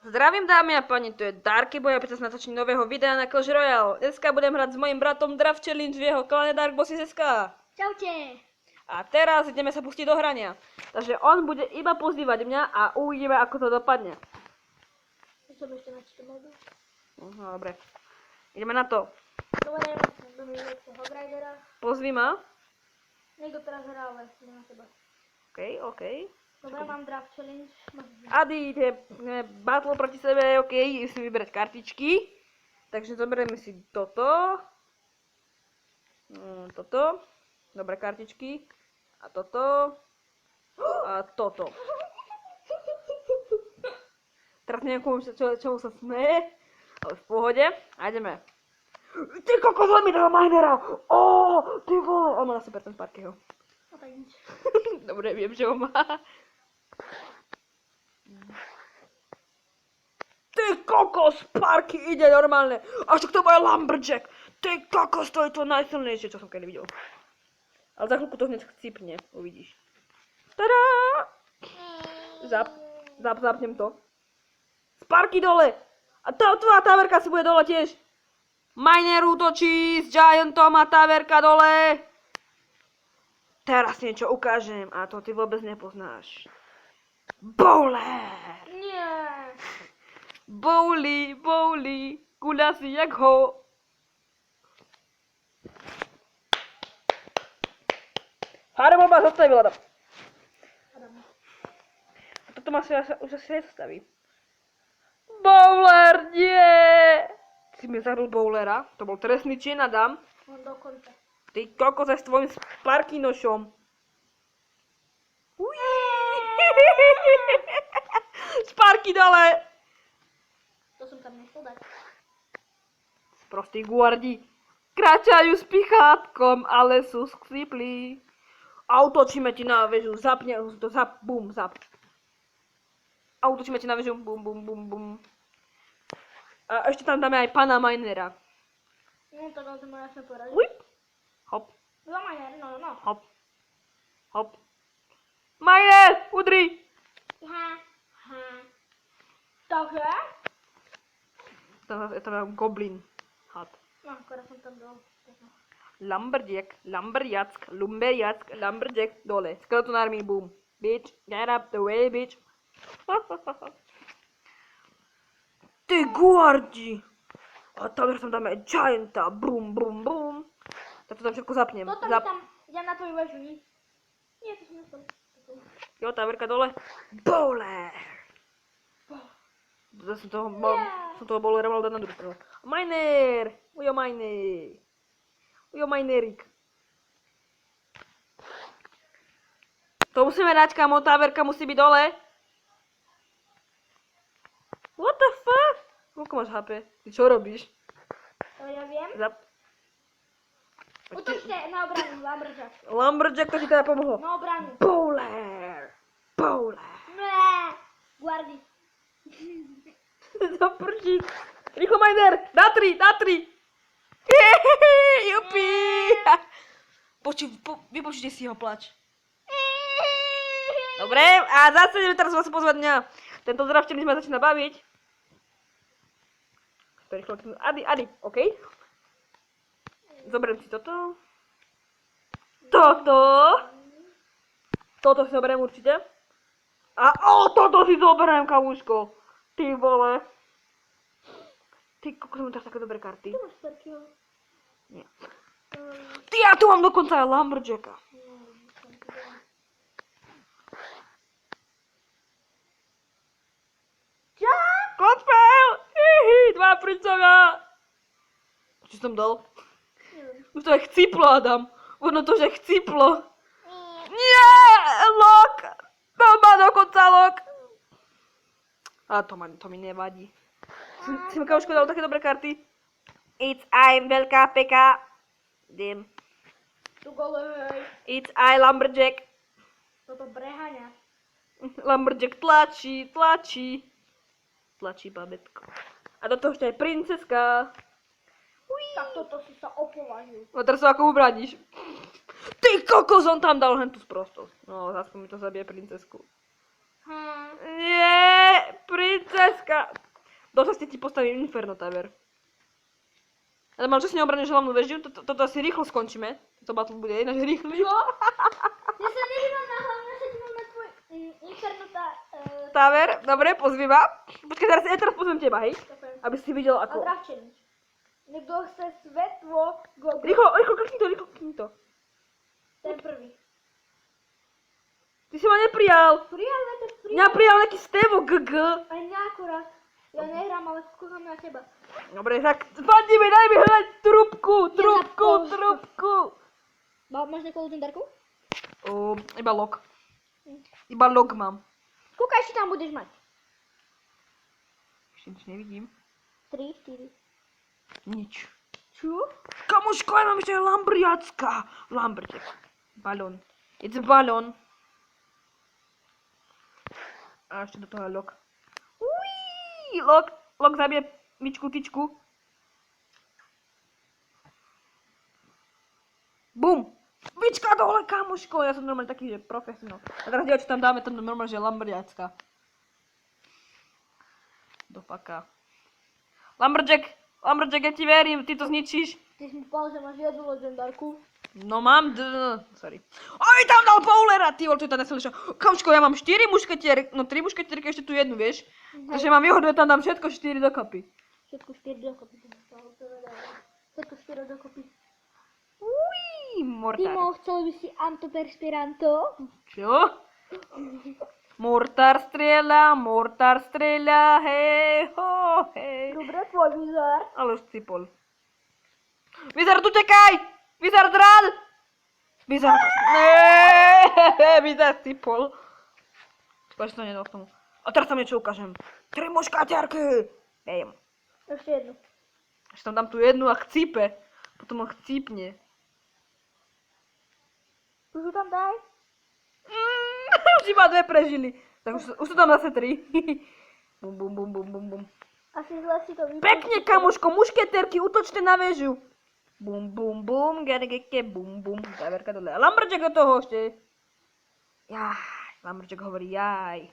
Zdravím dámy a pani, tu je Darky Boy a opäť sa natočím nového videa na Clash Royale. Dneska budem hrať s mojím bratom Draft Challenge v jeho klane Dark Bosses SK. Čaute. A teraz ideme sa pustiť do hrania. Takže on bude iba pozývať mňa a uvidíme, ako to dopadne. Som ešte načítam mobil. No, dobre. Ideme na to. Dobre, do minulého Hogridera. Pozvi ma. Niekto teraz hrá, ale na teba. OK. Dobre, mám Draft Challenge. Ady, ide battle proti sebe, OK, musím vybrať kartičky. Takže zoberieme si toto. Toto. Dobre, kartičky. A toto. A toto. Teraz neviem, čomu sa smeje. Ale v pohode. A ideme. Ty kokos, on mi dal minera! Ty vole! On má na 100% Sparkyho. No tak nič. Dobre, viem, že ho má. Ty kokos, Sparky ide normálne. Až to bude Lumberjack. Ty kokos, to je to najsilnejšie, čo som kedy videl. Ale za chvíľku to hneď chcípne, uvidíš. Tada! Zapnem to. Sparky dole. A tvoja taverka si bude dole tiež. Miner útočí s Giantom a taverka dole. Teraz niečo ukážem a to ty vôbec nepoznáš. Bowler! Nie. Bowly, guľa si jak ho. Firebomba zastavila tam. A toto ma už asi nezastaví. Bowler, nie! Si mi zahrul bowlera, to bol trestný čin, Adam. On dokonca. Ty kokos aj s tvojim Sparkynošom. Sparky dole! To som tam nechcel dať. Sprostí guardi kráčajú s pichátkom, ale sú skříplí. A útočíme ti na väžu, zapne to, bum, zap. A útočíme ti na väžu, bum. A ešte tam dáme aj pana Minera. No tak ale to má jasne povedať. Uip. Hop, Dva Miner, no. hop. Miner, udri! Ha. Takže? Je to goblin. Had. No, akorát som tam dal. Lumberjack, dole. Skeleton army, boom. Bitch, get up the way, bitch. Ty guardi! A tam dáme Gianta, brum. Tak to tam všetko zapnem. Toto mi tam, ja na tvoju väžu, nie? Nie, to som nechcel. Jo, taverka dole. Bowler! Zase som toho bowlera mal dať na druhú stranu. Miner! Ujo Minerik. To musíme dať, kamo, taverka musí byť dole. What the fuck? Koľko máš HP? Ty čo robíš? To ja viem. Utočte na obranu, Lumberjack. Lumberjack to ti teda pomohlo. Na obranu. Bowler! Ne. Guardi. Zaprčiť. Rýchlo, Miner! Na 3! Jupi! Vypočujte si jeho plač. Dobre, a zase ideme teraz vás pozvať mňa. Tento zdravčený ma začína baviť. Ady, OK. Zoberiem si toto. Toto si zoberiem určite. A toto si zoberiem, kamuško. Ty vole. Ty kokos, mám teraz také dobré karty. Tu máš Sparkyho. Nie. Ty, ja tu mám dokonca aj Lumberjacka. Čo? Kotpel! Dva princovia! Čo som dal? Neviem. Už to aj chcíplo, Adam. Ono to, že chcíplo. Nie! Lock! To má dokonca lock. A to mi nevadí. Si mi kauško dal také dobré karty. I'm veľká peka. Dim. Tu golej. I Lumberjack. Toto preháňa. Lumberjack tlačí. Tlačí babetko. A do toho ešte aj princeska. Tak toto si sa opovažuj. No teraz sa ako ubraníš. Ty kokos, on tam dal hentu sprostosť. No, aspoň mi to zabije princesku. Nie, princeska. Do cesty ti postavím Inferno Tower. Ale mal časne obraniť hlavnú väžu, toto asi rýchlo skončíme. Toto battle bude ináč rýchly. Čo? Ja sa nedívam na hlavne, ja sa dívam na tvoj Inferno Tower, dobre, pozvi ma. Počkaj, teraz pozvem teba, hej? Aby si videl A ako... dravčený. Niekto chce svetlo, go. Rýchlo, klikni to. Ten prvý. Ty si ma neprijal. Prijal. Mňa prijal nejaký Stevo GG. Aj mňa akurát. Ja nehrám, ale skúcham na teba. Dobre, tak spadni mi, daj mi hľadať trúbku. Máš nejakú legendárku? Iba log. Iba log mám. Kúkaj, či tam budeš mať. Ešte nič nevidím. 3, 4. Nič. Čo? Kamoško, ja mám ešte lambriacka. Lumberjack. Balón. It's a balón. A ešte do toho log. Uííí, log zabije myčku, tyčku. Bum. Myčka dole, kamoško. Ja som normálne taký, že profesionál. A teraz dievča tam dáme, tam normálne, že lambriacka. Do paka. Lumberjack, ja ti verím, ty to zničíš. Ty si mi povedal, že máš jednu legendárku. No mám sorry. Oj, tam dal Paulera, ty vole, to je tá nesmeliša. Kamško, ja mám 4 mušketierky, no 3 mušketierky, ešte tu jednu, vieš? Takže mám výhodu, ja tam dám všetko 4 dokopy. Všetko 4 dokopy. Všetko 4 dokopy. Uííí, mortár. Timo, chcel by si antoperspiranto? Čo? Mortár strieľa, hej, ho, hej. Dobre, tvoj vizár. Ale už cipol. Vizard, utekaj! Vizard, rád! Vizard, Vizard cipol. Skôr to nedal k tomu. A teraz tam niečo ukážem. 3 muškatiarky! Bam. Ešte jednu. Ešte tam dám tu jednu a chcípe. Potom ho chcípne. Už ju tam daj. Už iba 2 prežili. Tak už sú tam zase 3. Bum. Asi zle si to vypíš. Pekne, kamuško, mušketérky, útočte na väžu. Bum, gergeke, bum. Záverka dole. A Lumberjack do toho ešte. Jaj, Lumberjack hovorí jaj.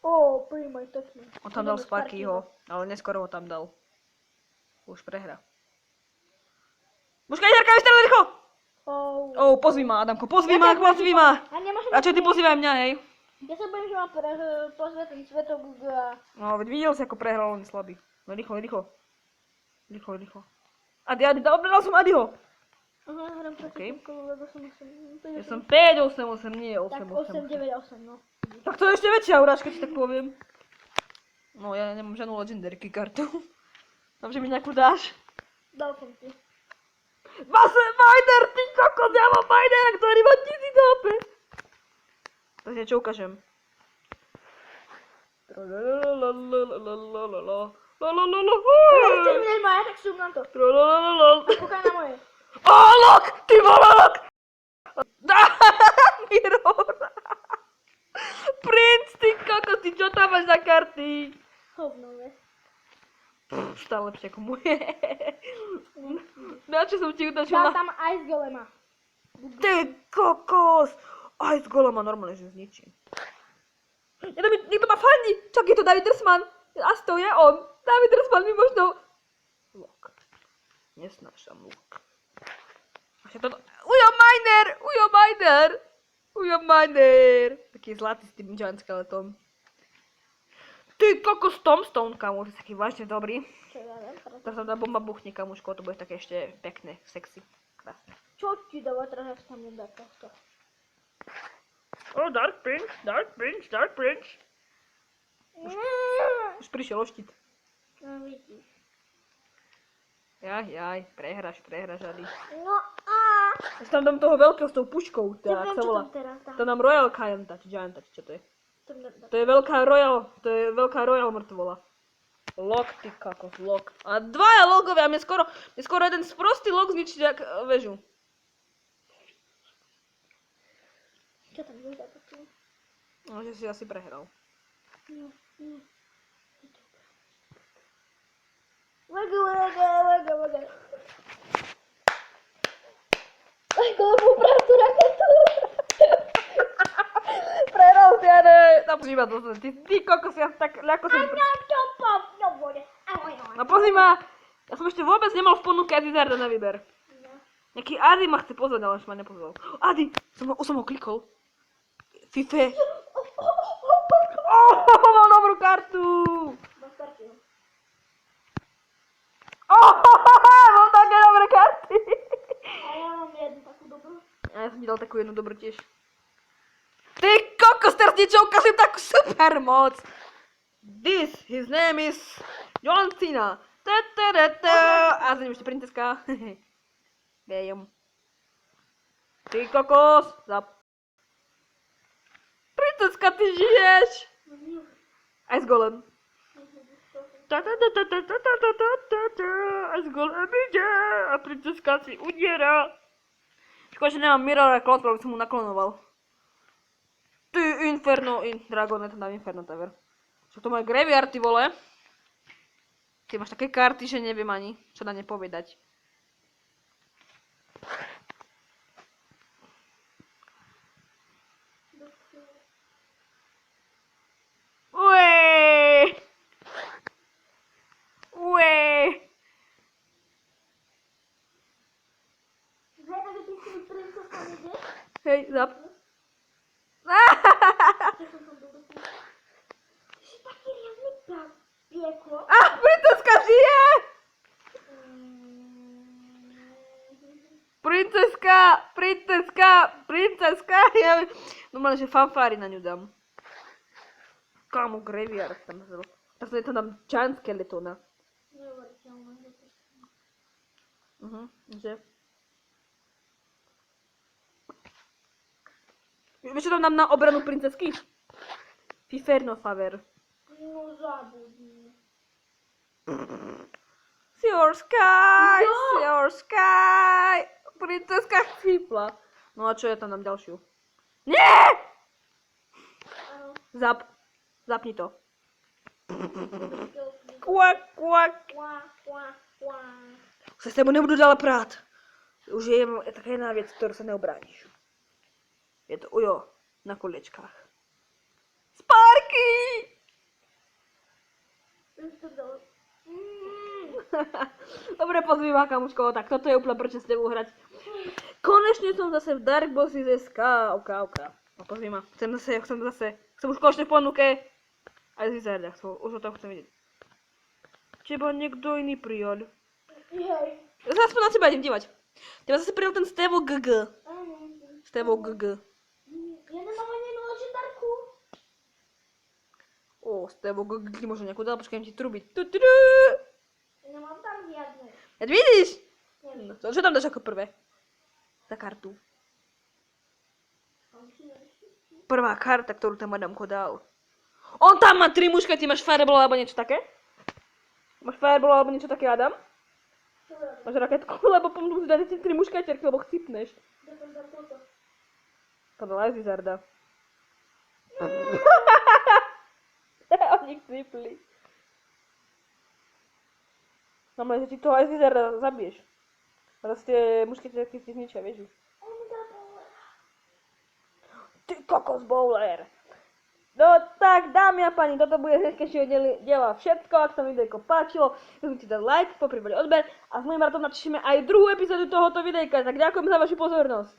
Ó, príjmaj taký. On tam dal Sparkyho, ale neskoro ho tam dal. Už prehra. Mušketérka, vystrelili rýchlo! Pozvi ma, Adamko, pozvi ma. A nemáš A čo ty pozývaj mňa, hej? Ja sa bojím, že mám pozvať ten Svetogug a... No, veď videl si, ako prehral, on je slabý. No, rýchlo. Adi, dal som Adiho. Aha, hram proti kolu, lebo som 8. Ja som 5-8-8, nie Tak 8-8. 8-9-8, no. Tak to je ešte väčšia urážka, či tak poviem. No, ja nemám žiadnu legendary kartu. Dám, že mi nejakú dáš. Dal som ti. Miner, ty kokos, ja mám Minera, ktorý má 1000 HP. Takže čo ukážem? Ešte mi nemá, ja tak šum na to. Kúkaj na moje. Lok! Ty vole, lok! Mirror! Princ, ty kokos, ty čo tam máš za karty? Hovno, ve. Stále lepšie ako moje. Na čo som ti utočil Dal na... tam Ice Golema. Ty kokos! Ice Golema normálne, že zničím. Niekto ma fandí! Čak, je to David Drsman! A to je on! David Drsman mi možno... Lok. Nesnášam lok. Ujo Miner! Taký zlatý s tým giant skeletom. Ty kokos Tombstone, kamoš, taký vážne dobrý. Čo ja viem, teraz. Teraz tam tá bomba buchne, kamoško, to bude také ešte pekné, sexy, krásne. Čo ti dáva teraz tam nedá tohto? Dark Prince. Už prišiel oštit. No vidíš. Jaj, prehráš, Adi. No a... Ešte tam dám toho veľkého s tou puškou, Ja tak viem, sa čo volá. tam teraz dá. To nám Royal Gianta, či Gianta, či čo to je? Tam To je veľká Royal mŕtvola. Lok, ty kakos, lok. A dvaja logovia, mne skoro jeden sprostý log zničiť jak väžu. Čo tam je za to? No, že si asi prehral. No. Vega. Aj komu pravdu raketu. Prehral si, Jane! Tam iba to, ty kokos, ja tak ľako som... I'm not top of nobody. No pozri ma, ja som ešte vôbec nemal v ponuke Azizarda na výber. No. Nejaký Adi ma chce pozvať, ale už ma nepozval. Adi, už som ho klikol. Fife. Mám dobrú kartu. Máš karty. Mám také dobré karty. A ja mám jednu takú dobrú. A ja som ti dal takú jednu dobrú tiež. Ty kokos, teraz niečo ukážem takú super moc. His name is John Cena. A za ním ešte princeska. Viem. Ty kokos. Princeska, ty žiješ. Aj s golem. Aj s golem ide. A princeska si udiera. Škoda, že nemám Mirror a Cloud, aby som mu naklonoval. Ty Inferno, Dragonet na Inferno Tower. Čo to má graveyard, ty vole? Ty máš také karty, že neviem ani, čo na ne povedať. Ué! Zajtra, že ty si mi princezka nejdeš? Hej, zap. Ty si taký riadny pieklo. Princeska žije! Princeska! Ja normálne, že fanfári na ňu dám. Kámo, graveyard tam zelo. Tak to dám Giant Skeletona. Neuveriteľné. Že? Vieš, čo tam dám na obranu princesky? Fiferno Faver. No zabudni. Your sky, No! your sky. Princeska chcípla. No a čo ja tam dám ďalšiu? Nie! Áno. Zapni to. Kvak, kvak. Kvá, kvá, kvá. Už sa s tebou nebudu ďalej prát. Už je taká jedna vec, ktorú sa neobrániš. Je to ujo na kolečkách. Sparky! Dobre, pozri ma, kamuško, tak toto je úplne prečo s tebou hrať. Konečne som zase v Dark Bosses SK. Ok. No pozri ma, chcem už konečne v ponuke. Aj z Izraela, už o tom chcem vidieť. Teba niekto iný prijal. Jej. Ja sa aspoň na teba idem dívať. Teba zase prijal ten Stevo GG. Áno. Stevo GG. Ja nemám ani jednu legendárku. Stevo GG ti možno nejakú dal, počkajem ti trubiť. Ja nemám tam žiadne. Ja vidíš? Neviem. No, čo tam dáš ako prvé? Za kartu. Prvá karta, ktorú tam Adamko dal. On tam má 3 muška, ty máš Fireball alebo niečo také? Máš Fireball alebo niečo také, Adam? Máš raketku, lebo pomôžu dať si 3 muškatierky, lebo chcípneš. Podľa Azizarda. Oni chcípli. Normálne, že ti toho Azizarda zabiješ. A zase tie muškatierky si zničia, vieš? Ty kokos bowler. No tak, dámy a páni, toto bude dnešného diela všetko. Ak sa mi videjko páčilo, nezabudnite dať like, poprípade odber a s mojím bratom natáčime aj druhú epizódu tohoto videjka. Tak ďakujem za vašu pozornosť.